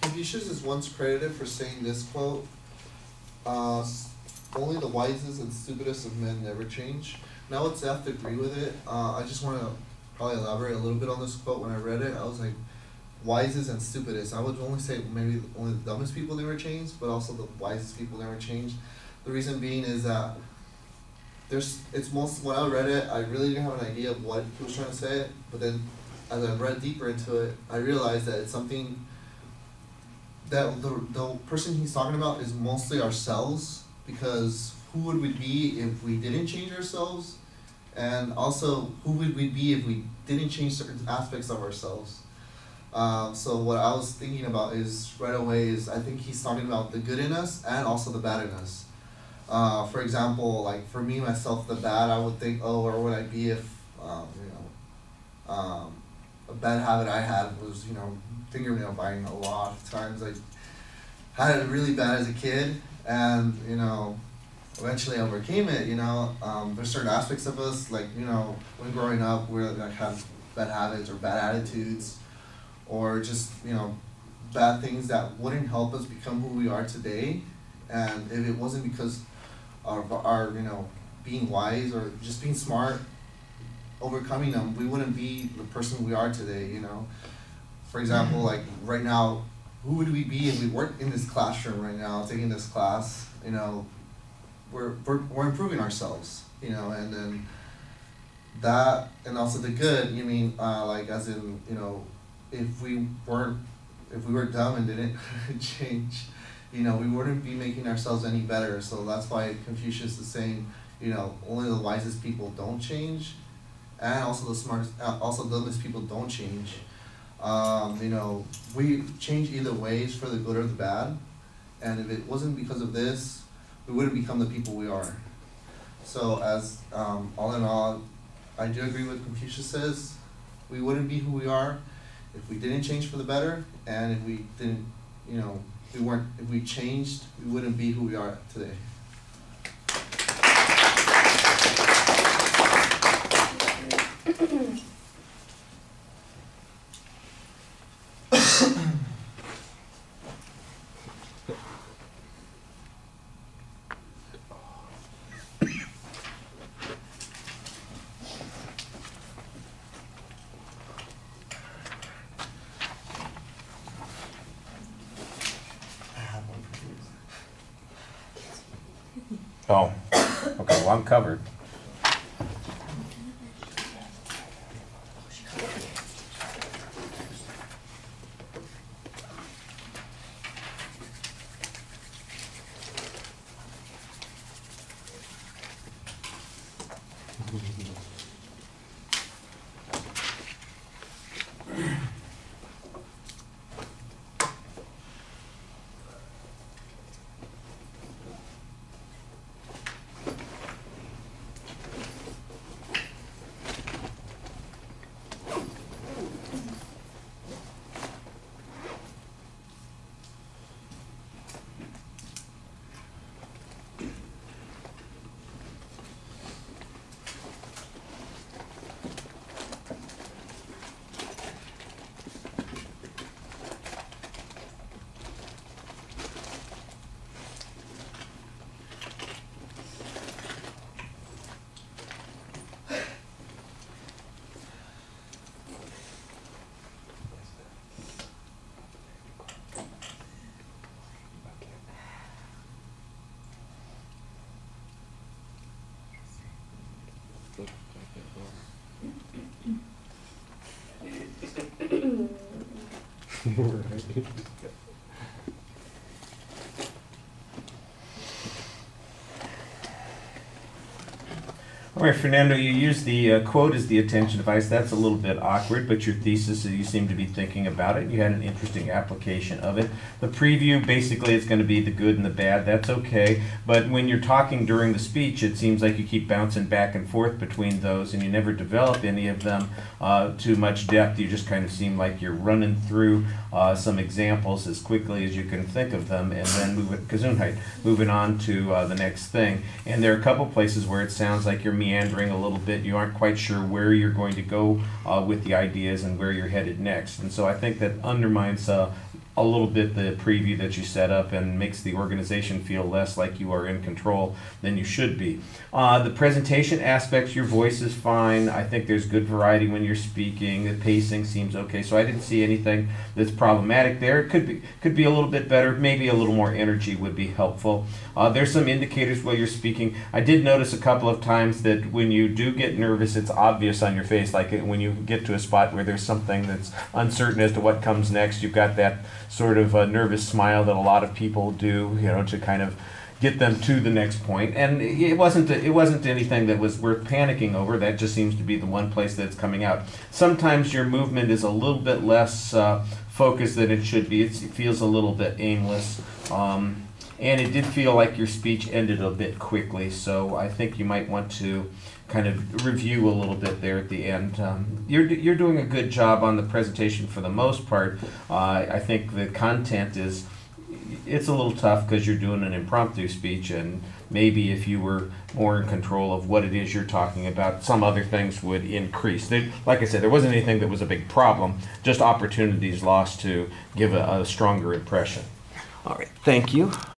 Confucius is once credited for saying this quote, only the wisest and stupidest of men never change. Now it's have to agree with it. I just want to probably elaborate a little bit on this quote. When I read it, I was like, wisest and stupidest. I would only say maybe only the dumbest people never change, but also the wisest people never change. The reason being is that when I read it, I really didn't have an idea of what he was trying to say, but then as I read deeper into it, I realized that it's something that the person he's talking about is mostly ourselves, because who would we be if we didn't change ourselves? And also, who would we be if we didn't change certain aspects of ourselves? So what I was thinking about is, right away, is I think he's talking about the good in us and also the bad in us. For example, like for me, myself, the bad, I would think, oh, where would I be if, a bad habit I had was, fingernail biting a lot of times. I had it really bad as a kid, and, eventually I overcame it, There's certain aspects of us, like, when growing up, we like have bad habits or bad attitudes, or just, bad things that wouldn't help us become who we are today. And if it wasn't because of our, being wise or just being smart, overcoming them, we wouldn't be the person we are today, For example, like right now, who would we be if we weren't in this classroom right now, taking this class, we're improving ourselves, and then that, and also the good, like as in, if we were dumb and didn't change, we wouldn't be making ourselves any better. So that's why Confucius is saying, only the wisest people don't change, and also the smartest, also the dumbest people don't change. We change either ways for the good or the bad, and if it wasn't because of this, we wouldn't become the people we are. So as all in all, I do agree with what Confucius says. We wouldn't be who we are if we didn't change for the better, and if we didn't, if we changed, we wouldn't be who we are today. Oh, okay, well, I'm covered. Right. All right, Fernando, you used the quote as the attention device. That's a little bit awkward, but your thesis, you seem to be thinking about it. You had an interesting application of it. The preview, basically, it's going to be the good and the bad. That's okay. But when you're talking during the speech, it seems like you keep bouncing back and forth between those, and you never develop any of them to much depth. You just kind of seem like you're running through some examples as quickly as you can think of them, and then moving on to the next thing. And there are a couple places where it sounds like you're meandering meandering a little bit. You aren't quite sure where you're going to go with the ideas and where you're headed next. And so I think that undermines a little bit the preview that you set up and makes the organization feel less like you are in control than you should be. The presentation aspects, your voice is fine. I think there's good variety when you're speaking. The pacing seems okay, so I didn't see anything that's problematic there. It could be a little bit better. Maybe a little more energy would be helpful. There's some indicators while you're speaking. I did notice a couple of times that when you do get nervous, it's obvious on your face, like when you get to a spot where there's something that's uncertain as to what comes next. You've got that sort of a nervous smile that a lot of people do, you know, to kind of get them to the next point. And it wasn't anything that was worth panicking over. That just seems to be the one place that's coming out. Sometimes your movement is a little bit less focused than it should be. It feels a little bit aimless. And it did feel like your speech ended a bit quickly, so I think you might want to kind of review a little bit there at the end. You're doing a good job on the presentation for the most part. I think the content it's a little tough because you're doing an impromptu speech, and maybe if you were more in control of what it is you're talking about, some other things would increase. Like I said, there wasn't anything that was a big problem, just opportunities lost to give a stronger impression. All right, thank you.